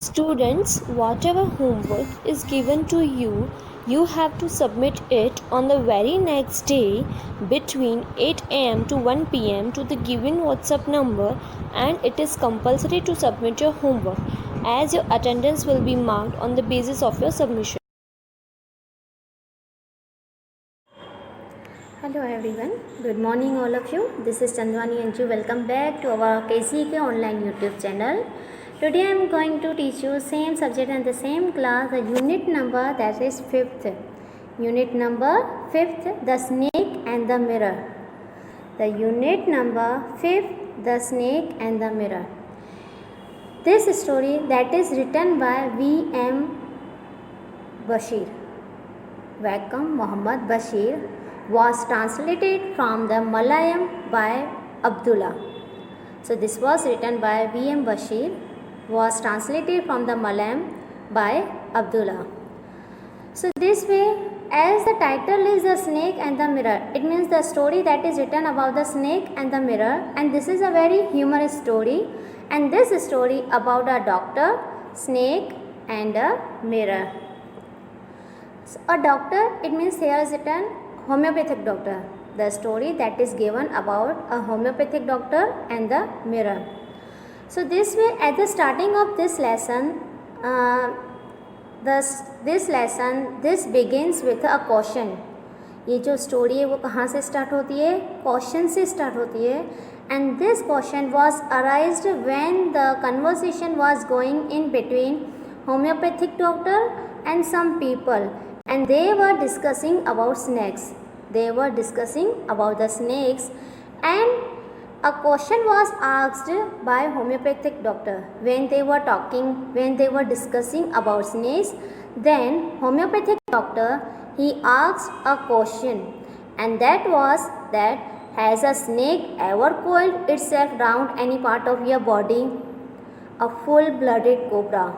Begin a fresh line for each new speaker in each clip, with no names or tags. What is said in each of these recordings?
Students, whatever homework is given to you, you have to submit it on the very next day between 8 am to 1 pm to the given WhatsApp number, and it is compulsory to submit your homework as your attendance will be marked on the basis of your submission.
Hello everyone, good morning all of you. This is Chandwani Anju. Welcome back to our KCK online YouTube channel. Today I am going to teach you same subject and the same class, the unit number that is 5th. Unit number 5th, the snake and the mirror. The unit number 5th, the snake and the mirror. This story that is written by V.M. Bashir, Wakam Muhammad Bashir, was translated from the Malayalam by Abdullah. So this was written by V.M. Bashir, was translated from the Malayalam by Abdullah. So this way, as the title is the snake and the mirror, it means the story that is written about the snake and the mirror, and this is a very humorous story, and this story about a doctor, snake and a mirror. So a doctor, it means here is written homeopathic doctor, the story that is given about a homeopathic doctor and the mirror. So this way, at the starting of this lesson, this begins with a caution. ये जो story है वो कहाँ से start होती है? Question से start होती है, and this question was arised when the conversation was going in between homeopathic doctor and some people, and they were discussing about snakes. They were discussing about the snakes, and a question was asked by homeopathic doctor when they were talking, when they were discussing about snakes. Then homeopathic doctor, he asked a question, and that was that, has a snake ever coiled itself round any part of your body? A full-blooded cobra.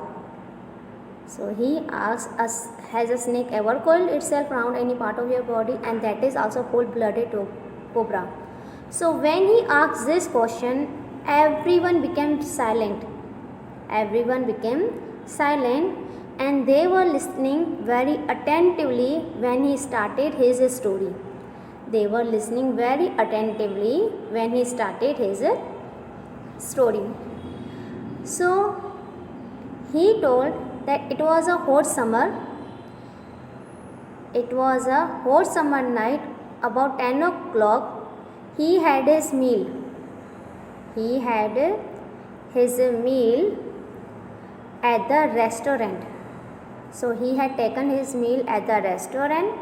So he asks us, has a snake ever coiled itself round any part of your body? And that is also full-blooded cobra. So when he asked this question, everyone became silent. Everyone became silent, and they were listening very attentively when he started his story. They were listening very attentively when he started his story. So he told that it was a hot summer. It was a hot summer night. About 10 o'clock, he had his meal. He had his meal at the restaurant. So he had taken his meal at the restaurant,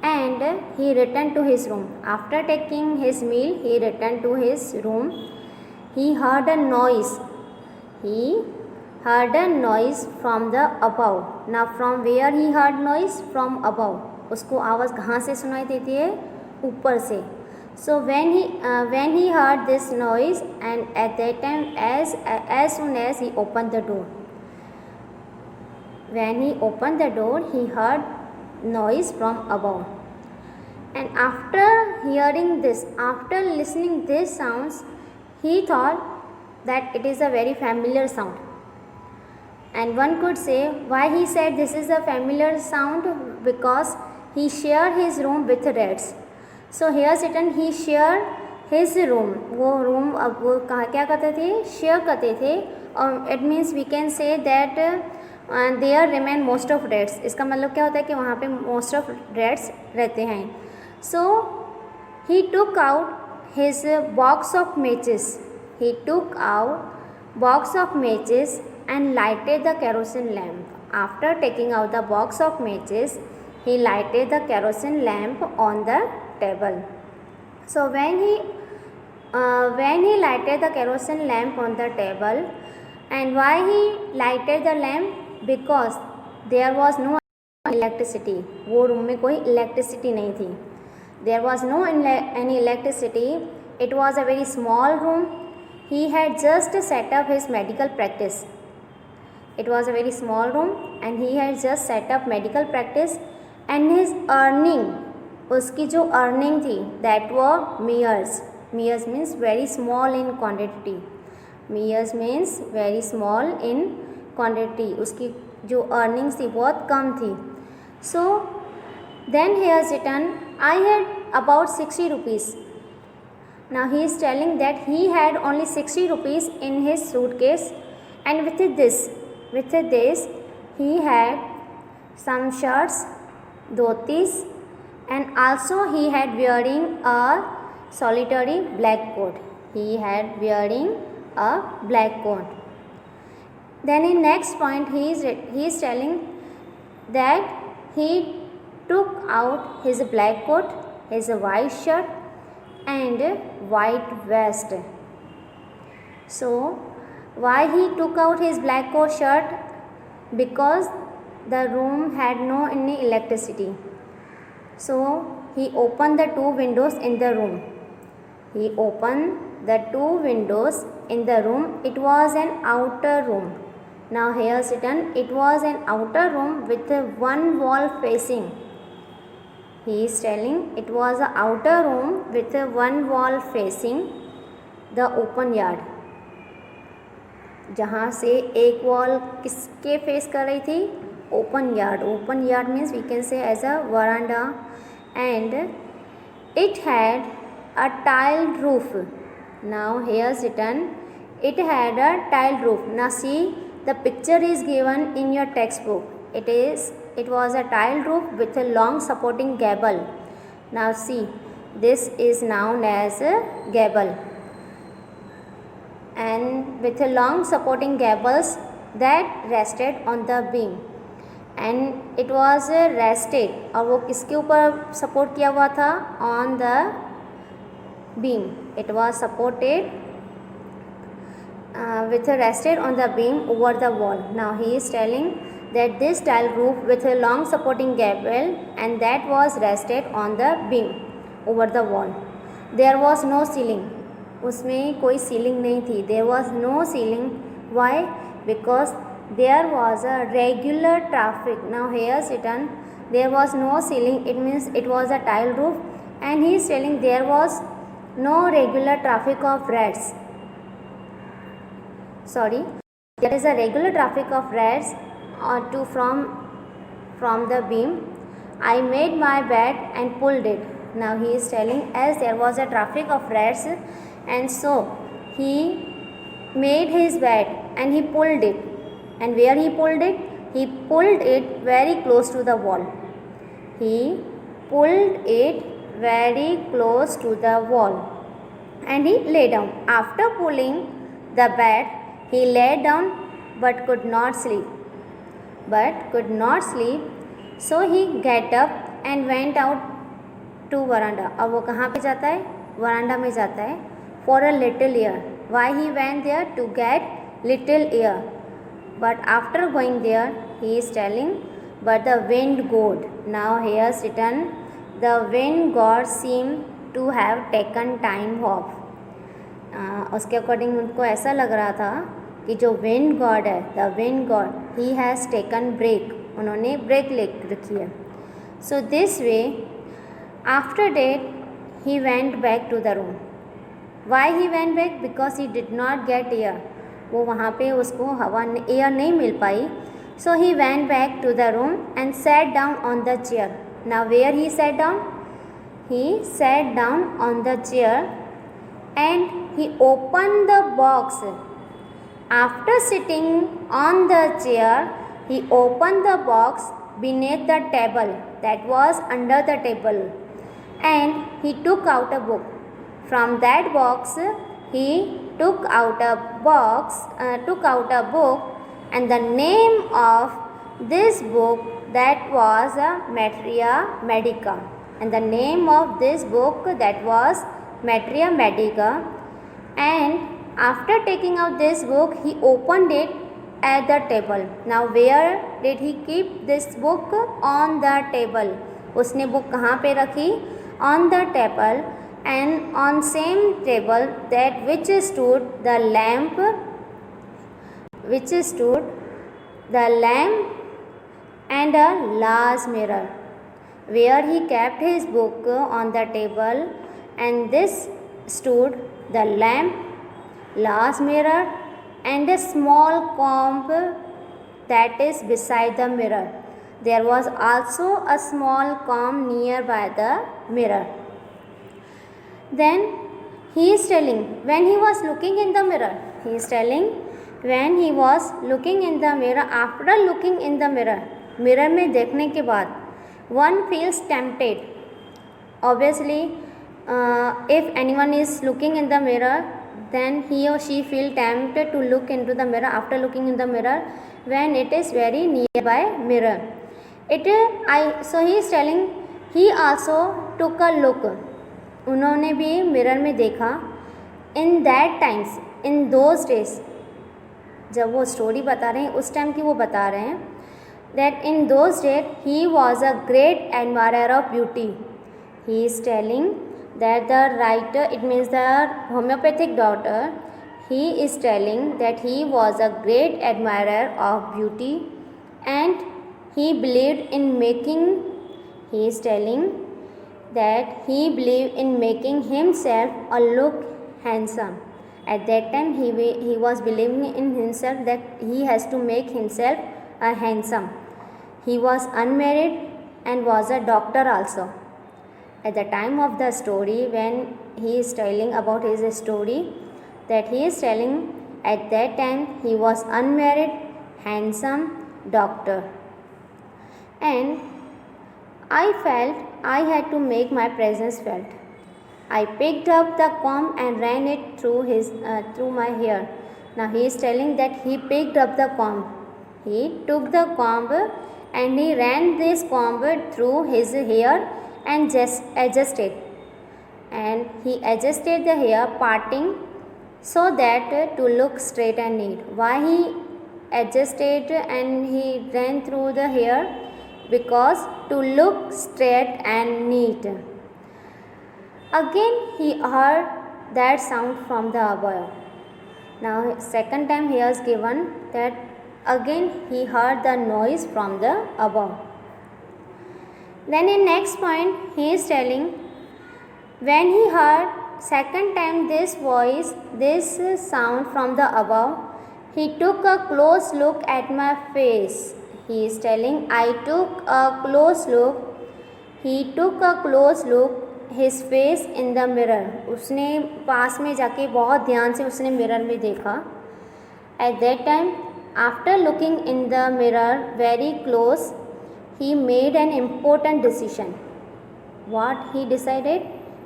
and he returned to his room. After taking his meal, he returned to his room. He heard a noise. He heard a noise from the above. Now from where he heard noise? From above. उसको आवाज़ कहाँ से सुनाई देती है? ऊपर से. So when he heard this noise, and at that time, as soon as he opened the door, when he opened the door, he heard noise from above. And after hearing this, after listening these sounds, he thought that it is a very familiar sound. And one could say why he said this is a familiar sound, because he shared his room with rats. So here is written he shared his room. वो room अब वो क्या करते थे? Share करते थे, और it means we can say that there remain most of rats. इसका मतलब क्या होता है कि वहाँ पे most of rats रहते हैं. So he took out his box of matches. He took out box of matches and lighted the kerosene lamp. After taking out the box of matches, he lighted the kerosene lamp on the table. So when he lighted the kerosene lamp on the table, and why he lighted the lamp? Because there was no electricity. वो room में कोई electricity नहीं थी. There was no any electricity. It was a very small room. He had just set up his medical practice. It was a very small room, and he had just set up medical practice, and his earning, उसकी जो earning थी, that were mears. Mears means very small in quantity. Mears means very small in quantity, उसकी जो earnings थी बहुत कम थी. So then he has written, I had about 60 rupees. Now he is telling that he had only 60 rupees in his suitcase, and with this he had some shirts, dhotis, and also he had wearing a solitary black coat. He had wearing a black coat. Then in next point he is telling that he took out his black coat, his white shirt and white vest. So why he took out his black coat shirt? Because the room had no any electricity. So he opened the two windows in the room. He opened the two windows in the room. It was an outer room. Now here is written, it was an outer room with one wall facing. He is telling it was an outer room with one wall facing the open yard. जहाँ से एक wall किसके face कर रही थी? Open yard. Open yard means we can say as a veranda. And it had a tiled roof. Now here is written, it had a tiled roof. Now see, the picture is given in your textbook. It was a tiled roof with a long supporting gable. Now see, this is known as a gable, and with a long supporting gables that rested on the beam. And it was rested, और वो किसके ऊपर support किया हुआ था? On the beam. It was supported with rested on the beam over the wall. Now he is telling that this tiled roof with a long supporting gable and that was rested on the beam over the wall. There was no ceiling. उसमें कोई ceiling नहीं थी. There was no ceiling. Why? Because there was a regular traffic. Now here is written, there was no ceiling. It means it was a tiled roof, and he is telling there was no regular traffic of rats. Sorry, there is a regular traffic of rats to from the beam. I made my bed and pulled it. Now he is telling, as there was a traffic of rats, and so he made his bed and he pulled it. And where he pulled it? He pulled it very close to the wall. He pulled it very close to the wall, and he lay down. After pulling the bed, he lay down but could not sleep. So he get up and went out to veranda. अब वो कहाँ पे जाता है? वरांडा में जाता है. For a little air. Why he went there? To get little air. But after going there, he is telling, but the wind god. Now here is written, the wind god seemed to have taken time off. उसके according उनको ऐसा लग रहा था कि जो wind god है, the wind god, he has taken break. उन्होंने ब्रेक ले रखी है. So this way after that he went back to the room. Why he went back? Because he did not get air. वो वहाँ पे उसको हवा एयर नहीं मिल पाई. So he went back to the room and sat down on the chair. Now where he sat down? He sat down on the chair and he opened the box. After sitting on the chair, he opened the box beneath the table, that was under the table, and he took out a book. From that box he took out a book, and the name of this book, that was Materia Medica. And the name of this book, that was Materia Medica. And after taking out this book, he opened it at the table. Now where did he keep this book? On the table. उसने book कहाँ पे रखी? On the table. And on same table that which stood the lamp and a large mirror. Where he kept his book on the table, and this stood the lamp, large mirror, and a small comb that is beside the mirror. There was also a small comb nearby the mirror. Then he is telling when he was looking in the mirror. He is telling when he was looking in the mirror, after looking in the mirror, mirror में देखने के बाद one feels tempted. Obviously, if anyone is looking in the mirror, then he or she feel tempted to look into the mirror after looking in the mirror when it is very nearby mirror. So he is telling he also took a look. उन्होंने भी mirror में देखा. In that times, in those days, जब वो story बता रहे हैं उस टाइम की वो बता रहे हैं, that in those days he was a great admirer of beauty. He is telling that the writer, it means the homeopathic doctor, he is telling that he was a great admirer of beauty and he believed in making, he is telling that he believed in making himself a look handsome. At that time he was believing in himself that he has to make himself a handsome. He was unmarried and was a doctor also. At the time of the story, when he is telling about his story, that he is telling at that time he was unmarried, handsome doctor. And I felt I had to make my presence felt. I picked up the comb and ran it through my hair. Now he is telling that he picked up the comb. He took the comb and he ran this comb through his hair and just adjusted, and he adjusted the hair parting so that to look straight and neat. Why he adjusted and he ran through the hair? Because to look straight and neat. Again he heard that sound from the above. Now second time he has given that again he heard the noise from the above. Then in next point he is telling when he heard second time this voice, this sound from the above, he took a close look at my face. He is telling I took a close look. He took a close look his face in the mirror. उसने पास में जाके बहुत ध्यान से उसने mirror में देखा. At that time after looking in the mirror very close, he made an important decision. What he decided?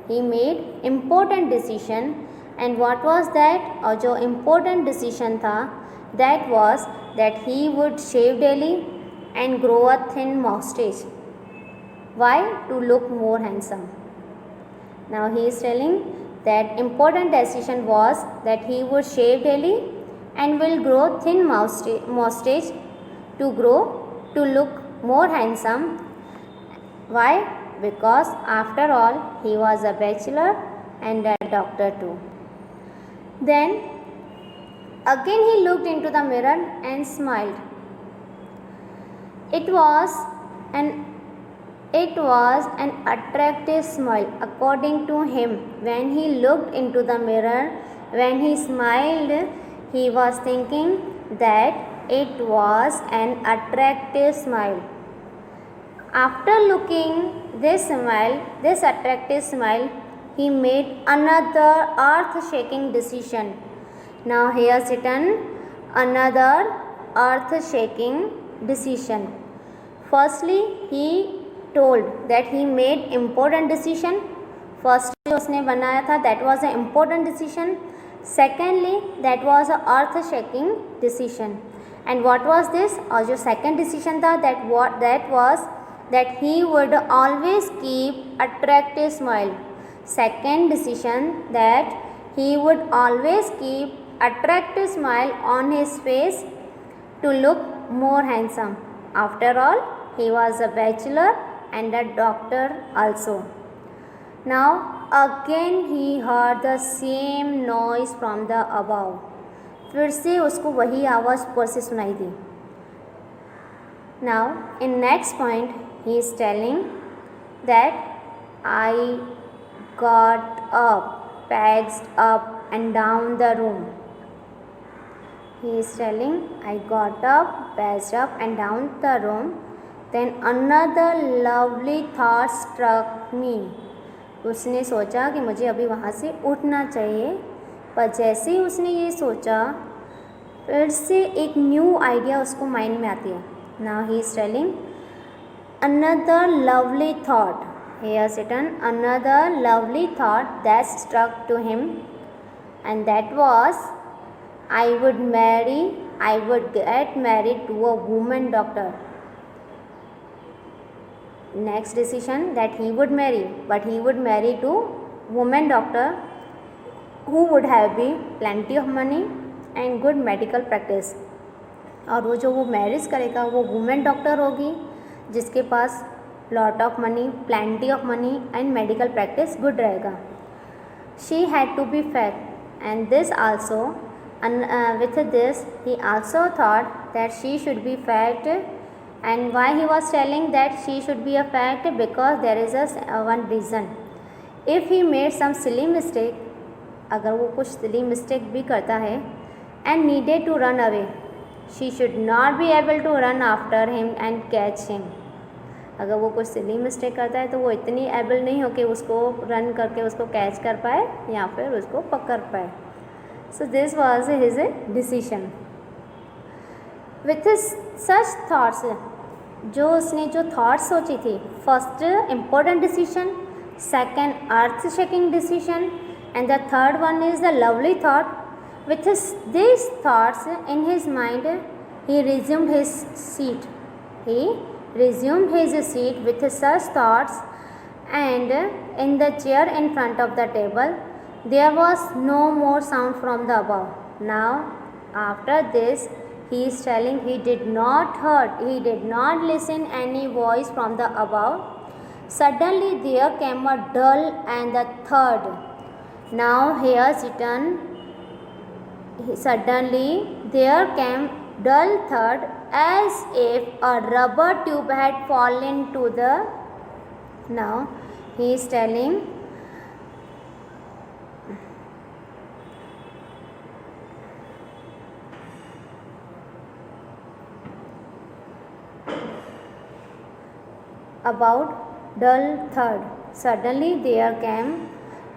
He made important decision. And what was that? और जो important decision था, that was that he would shave daily and grow a thin mustache. Why? To look more handsome. Now he is telling that important decision was that he would shave daily and will grow thin mustache to look more handsome. Why? Because after all he was a bachelor and a doctor too. Then again he looked into the mirror and smiled. It was an attractive smile according to him. When he looked into the mirror, when he smiled, he was thinking that it was an attractive smile. After looking this attractive smile, he made another earth-shaking decision. Now here's written another earth-shaking decision. Firstly, he told that he made important decision. First उसने बनाया था that was an important decision. Secondly, that was a earth-shaking decision. And what was this? और जो second decision था that was that he would always keep attractive smile. Second decision that he would always keep attractive smile on his face to look more handsome. After all, he was a bachelor and a doctor also. Now again he heard the same noise from the above. फिर से उसको वही आवाज़ ऊपर से सुनाई दी. Now in next point he is telling that I got up, paced up and down the room. He is telling, I got up, paced up and down the room. Then another lovely thought struck me. उसने सोचा कि मुझे अभी वहाँ से उठना चाहिए, पर जैसे ही उसने ये सोचा फिर से एक न्यू आइडिया उसको माइंड में आती है. Now he is telling, another lovely thought. He has written another lovely thought that struck to him, and that was, I would get married to a woman doctor. Next decision that he would marry, but he would marry to woman doctor who would have be plenty of money and good medical practice. और वो marriage करेगा वो women doctor होगी जिसके पास lot of money, plenty of money and medical practice good रहेगा. She had to be fat and this also with this he also thought that she should be fat. And why he was telling that she should be a fat? Because there is a one reason. If he made some silly mistake, अगर वो कुछ silly mistake भी करता है and needed to run away, she should not be able to run after him and catch him. अगर वो कुछ silly mistake करता है तो वो इतनी एबल नहीं हो कि उसको रन करके उसको कैच कर पाए या फिर उसको पकड़ पाए. So this was his decision. With such thoughts, जो थाट्स सोची थी, first important decision, second earth shaking decision and the third one is the lovely thought. With this thoughts in his mind he resumed his seat. He resumed his seat with such thoughts, and in the chair in front of the table there was no more sound from the above. Now after this he is telling he did not listen any voice from the above. Suddenly there came a dull and the third. Now here written, suddenly there came dull thud as if a rubber tube had fallen to the. Now he is telling, about dull thud. Suddenly there came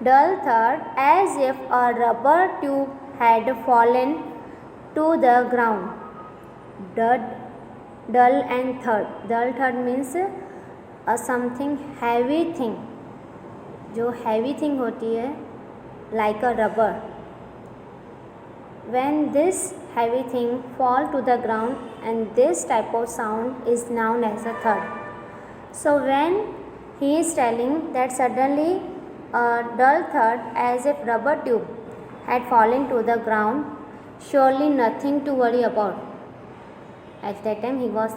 dull thud as if a rubber tube had fallen to the ground. Dull and thud. Dull thud means a something heavy thing. जो heavy thing होती है like a rubber. When this heavy thing fall to the ground, and this type of sound is known as a thud. So when he is telling that suddenly a dull thud as if rubber tube had fallen to the ground, surely nothing to worry about. At that time he was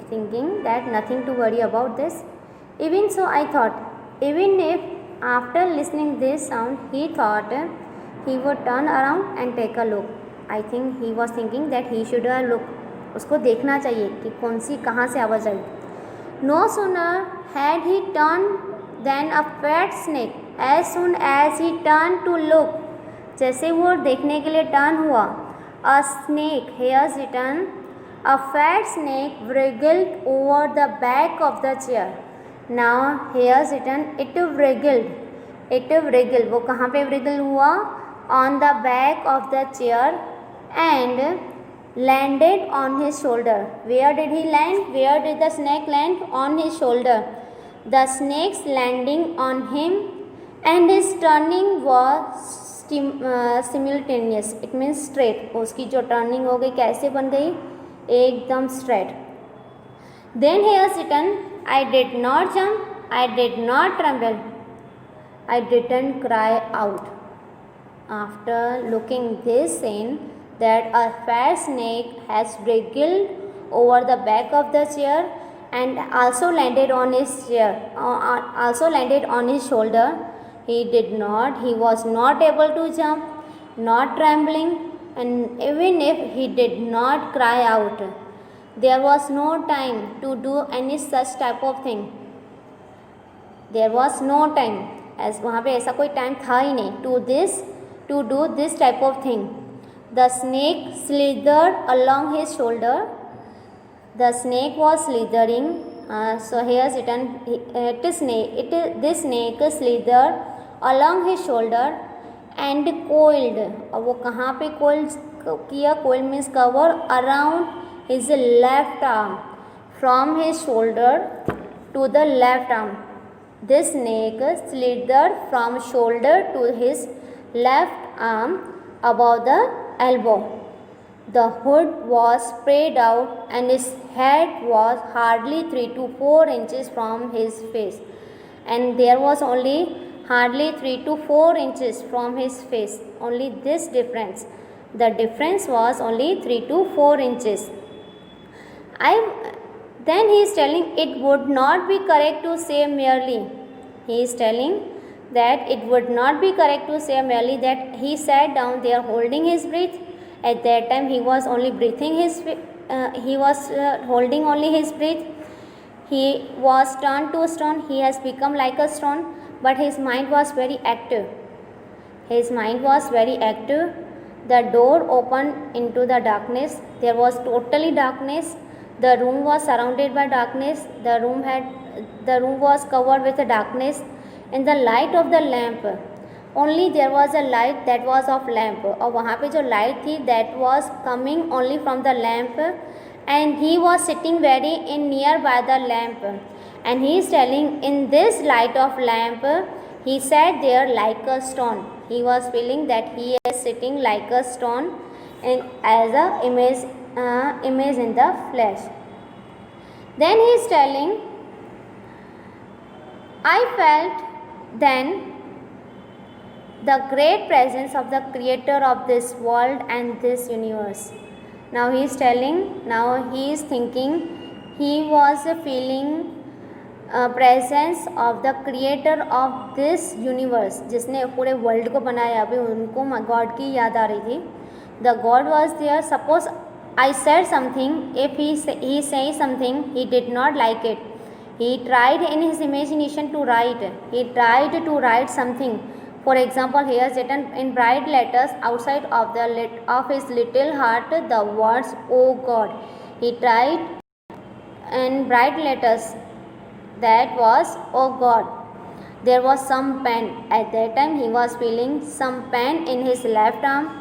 thinking that nothing to worry about this. Even so, I thought, even if after listening this sound he thought he would turn around and take a look. I think he was thinking that he should look. उसको देखना चाहिए कि कौन सी कहाँ से आवाज़ आई. No sooner had he turned than a fat snake, as soon as he turned to look, जैसे वो देखने के लिए टर्न हुआ, a snake, here written, a fat snake wriggled over the back of the chair. Now here written, it wriggled. वो कहाँ पे wriggle हुआ? On the back of the chair and landed on his shoulder. Where did he land? Where did the snake land? On his shoulder. The snake's landing on him and his turning was simultaneous. It means straight. उसकी जो turning हो गई कैसे बन गई? एकदम straight. Then he has written, I did not jump, I did not tremble, I didn't cry out. After looking this scene, that a fat snake has wriggled over the back of the chair and also landed on his shoulder. He was not able to jump, not trembling, and even if he did not cry out, there was no time to do any such type of thing. There was no time, as वहाँ पे ऐसा कोई time था ही नहीं to do this type of thing. The snake slithered along his shoulder. The snake was slithering. So here is written, this snake slithered along his shoulder and coiled. और वो कहाँ पे coiled किया? Coiled means cover around his left arm, from his shoulder to the left arm. This snake slithered from shoulder to his left arm above the elbow. The hood was spread out and his head was hardly 3 to 4 inches from his face. And there was only hardly 3 to 4 inches from his face. Only this difference. The difference was only 3 to 4 inches. Then he is telling it would not be correct to say merely. He is telling that it would not be correct to say merely that he sat down there holding his breath. At that time he was only breathing holding only his breath. He was turned to stone. He has become like a stone, but his mind was very active. His mind was very active. The door opened into the darkness. There was totally darkness. The room was surrounded by darkness. The room was covered with darkness. In the light of the lamp, only there was a light that was of lamp. और वहाँ पे जो light थी that was coming only from the lamp, and he was sitting very near by the lamp, and he is telling in this light of lamp he sat there like a stone. He was feeling that he is sitting like a stone as a image in the flesh. Then he is telling, I felt then the great presence of the creator of this world and this universe. Now he is thinking, he was feeling presence of the creator of this universe, जिसने पूरे world को बनाया. अभी उनको God की याद आ रही थी. The God was there. Suppose I said something, if he say something, he did not like it. He tried in his imagination to write. He tried to write something. For example, here is written in bright letters outside of his little heart the words "Oh God." He tried in bright letters. That was "Oh God." There was some pain. At that time he was feeling some pain in his left arm,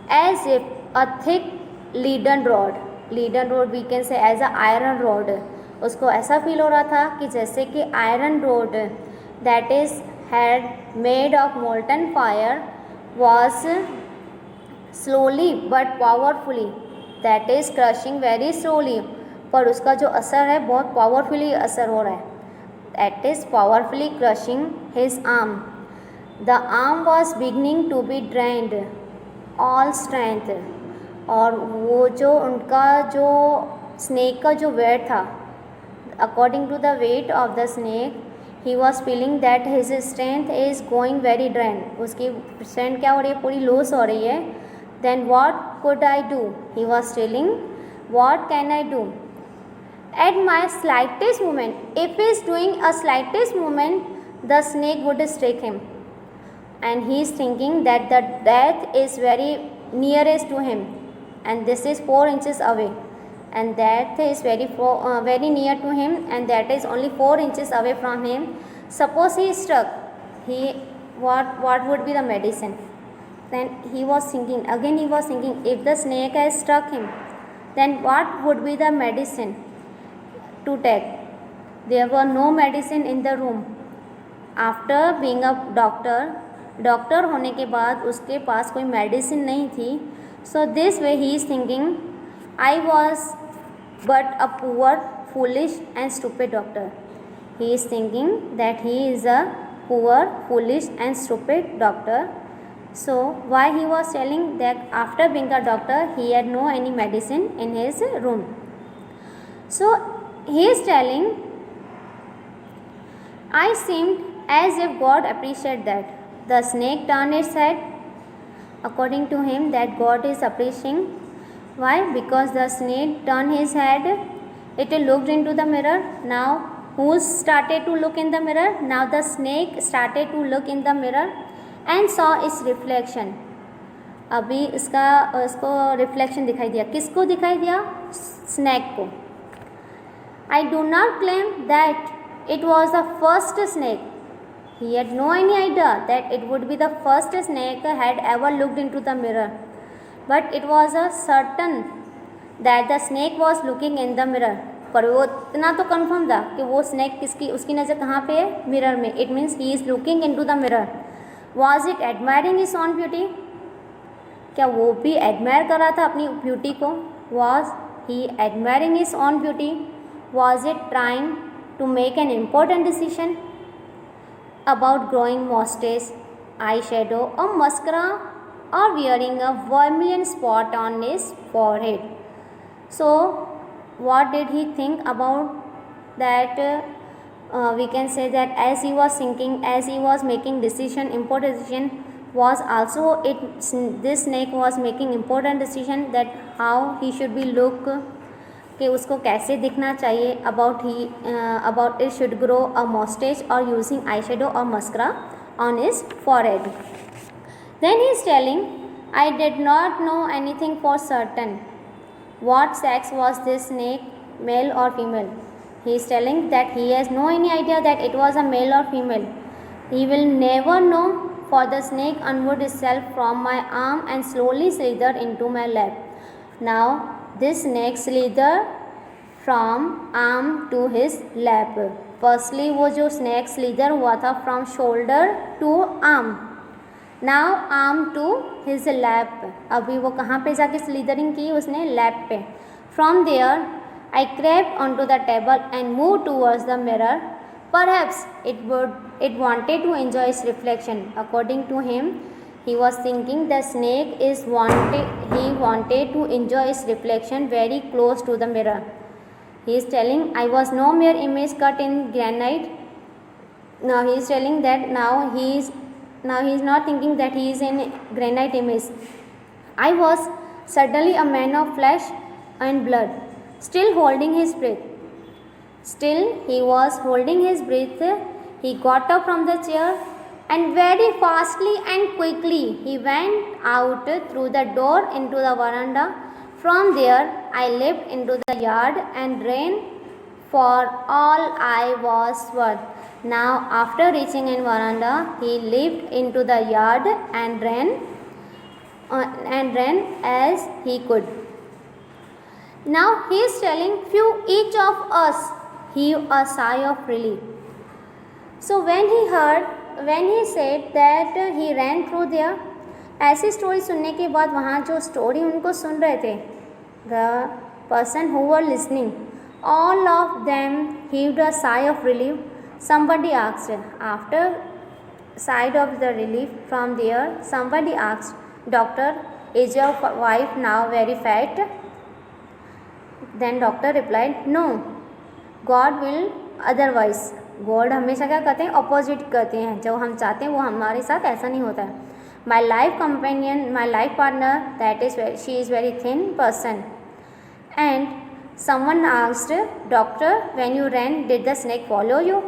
as if a thick leaden rod we can say as a iron rod. उसको ऐसा feel हो रहा था कि जैसे कि iron rod that is had made of molten fire was slowly but powerfully, that is crushing very slowly, पर उसका जो असर है बहुत पावरफुली असर हो रहा है. That is powerfully crushing his arm. The arm was beginning to be drained all strength. और वो जो उनका जो स्नेक का जो वेट था, according to the weight of the snake, he was feeling that his strength is going very drained. उसकी strength क्या हो रही है? पूरी लूज हो रही है. Then what could I do? He was telling, what can I do? At my slightest movement, if he is doing a slightest movement, the snake would strike him. And he is thinking that the death is very nearest to him, and this is 4 inches away. And that is very near to him, and that is only 4 inches away from him. Suppose he is struck, what would be the medicine? Then he was thinking, if the snake has struck him, then what would be the medicine to take? There were no medicine in the room. After being a doctor होने के बाद उसके पास कोई medicine नहीं थी. So this way he is thinking, I was but a poor, foolish and stupid doctor. He is thinking that he is a poor, foolish and stupid doctor. So why he was telling that after being a doctor he had no any medicine in his room. So he is telling, I seemed as if God appreciated that. The snake turned its head. According to him, that God is appreciating. Why? Because the snake turned his head. It looked into the mirror. Now who started to look in the mirror? Now the snake started to look in the mirror and saw its reflection. अभी इसको reflection दिखाई दिया, किसको दिखाई दिया? Snack को. I do not claim that it was the first snake. He had no any idea that it would be the first snake had ever looked into the mirror. But it was a certain that the snake was looking in the mirror. पर वो इतना तो confirm था कि वो snack उसकी नज़र कहाँ पे है? मिरर में. It means he is looking into the mirror. Was it admiring his own beauty? क्या वो भी एडमायर कर रहा था अपनी ब्यूटी को? Was he admiring his own beauty? Was it trying to make an important decision about growing mustache, eyeshadow or mascara, or wearing a vermilion spot on his forehead? So what did he think about that? We can say that as he was thinking, as he was making decision, important decision, was also this snake was making important decision that how he should be look, कि उसको कैसे दिखना चाहिए, about it should grow a moustache और using eye shadow और mascara on his forehead. Then he is telling, I did not know anything for certain. What sex was this snake, male और female? He is telling that he has no any idea that it was a male और female. He will never know, for the snake unwound itself from my arm and slowly slithered into my lap. Now this snake slithered from arm to his lap. Firstly वो जो snake slither हुआ था from shoulder to arm. Now arm to his lap. अभी वो कहाँ पे जाके slithering की? उसने lap पे. From there I crept onto the table and moved towards the mirror. Perhaps it wanted to enjoy its reflection. According to him, he was thinking the snake wanted to enjoy its reflection very close to the mirror. He is telling, I was no mere image cut in granite. Now he is telling that now he is not thinking that he is in granite image. I was suddenly a man of flesh and blood, still holding his breath. Still he was holding his breath. He got up from the chair and very fastly and quickly he went out through the door into the veranda. From there I leaped into the yard and ran for all I was worth. Now after reaching in veranda, he leaped into the yard and ran as he could. Now he is telling, few each of us heaved a sigh of relief. So when he said that he ran through there, ऐसी story सुनने के बाद वहाँ जो story उनको सुन रहे थे, the person who were listening, all of them heaved a sigh of relief. Somebody asked, after sigh of the relief from there, somebody asked, Doctor, is your wife now very fat? Then doctor replied, no, God will otherwise. God हमेशा क्या करते हैं? Opposite करते हैं. जो हम चाहते हैं वो हमारे साथ ऐसा नहीं होता है. My life companion, my life partner, that is she is very thin person. And someone asked, doctor, when you ran did the snake follow you?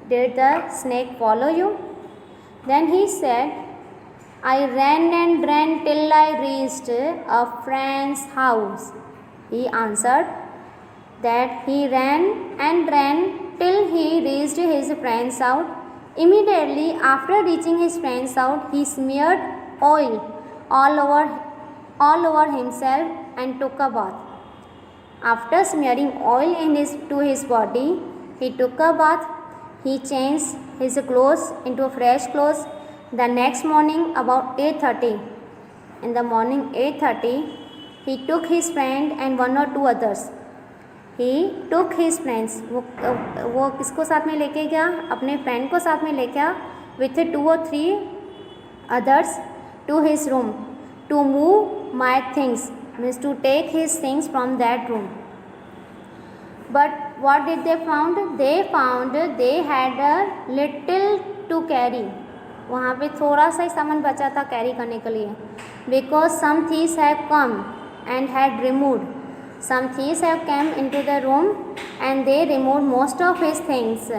Did the snake follow you? Then he said, I ran and ran till I reached a friend's house. He answered that he ran and ran till he reached his friend's house. Immediately after reaching his friend's house, he smeared oil all over himself and took a bath. After smearing oil to his body, he took a bath. He changed his clothes into fresh clothes. The next morning about 8:30, in the morning 8:30, he took his friend and one or two others. He took his friends. वो किसको साथ में लेके गया? अपने friend को साथ में लेके गया with 2 or 3 others to his room to move my things, means to take his things from that room. But what did they found? They found they had a little to carry. वहाँ पे थोड़ा सा ही सामान बचा था carry करने के लिए. Because some thieves have come and had removed. Some thieves have come into the room and they removed most of his things.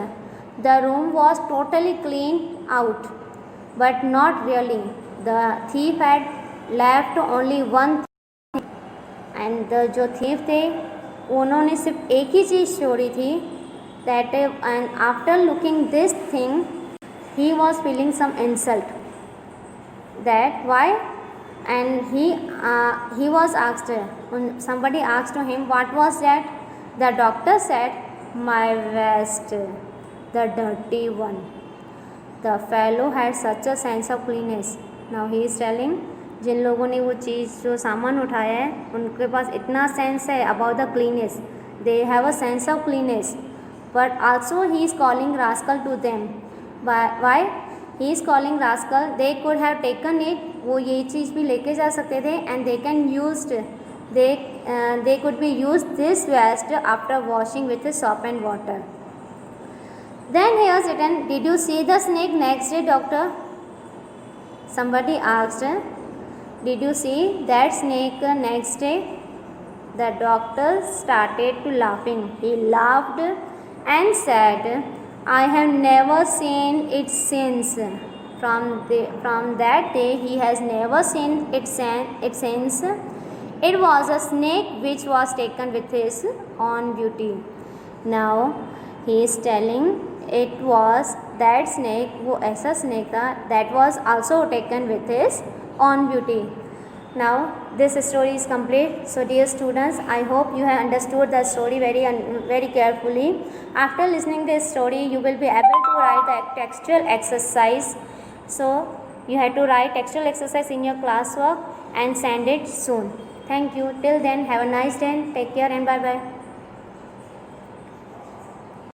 The room was totally cleaned out, but not really. The thief had left only one thing, and जो thief थे उन्होंने सिर्फ एक ही चीज़ छोड़ी थी, that and after looking this thing he was feeling some insult, that why, and he was asked, somebody asked to him what was that, the doctor said, my vest, the dirty one. The fellow had such a sense of cleanness. Now he is telling, जिन लोगों ने वो चीज़ जो सामान उठाया है उनके पास इतना sense है about the cleanness, they have a sense of cleanness, but also he is calling rascal to them. Why he is calling rascal, they could have taken it, वो ये चीज़ भी लेके जा सकते थे, and they can used, they could be used this vest after washing with soap and water. Then he was written, did you see the snake next day, doctor? Somebody asked, did you see that snake next day? The doctor started to laughing. He laughed and said, I have never seen it since. From that day he has never seen it since. It was a snake which was taken with his own beauty. Now he is telling it was that snake, वो ऐसा snake था that was also taken with his own beauty. Now this story is complete. So dear students, I hope you have understood the story very carefully. After listening this story, you will be able to write the textual exercise. So you have to write textual exercise in your classwork and send it soon. Thank you. Till then, have a nice day. Take care and bye bye.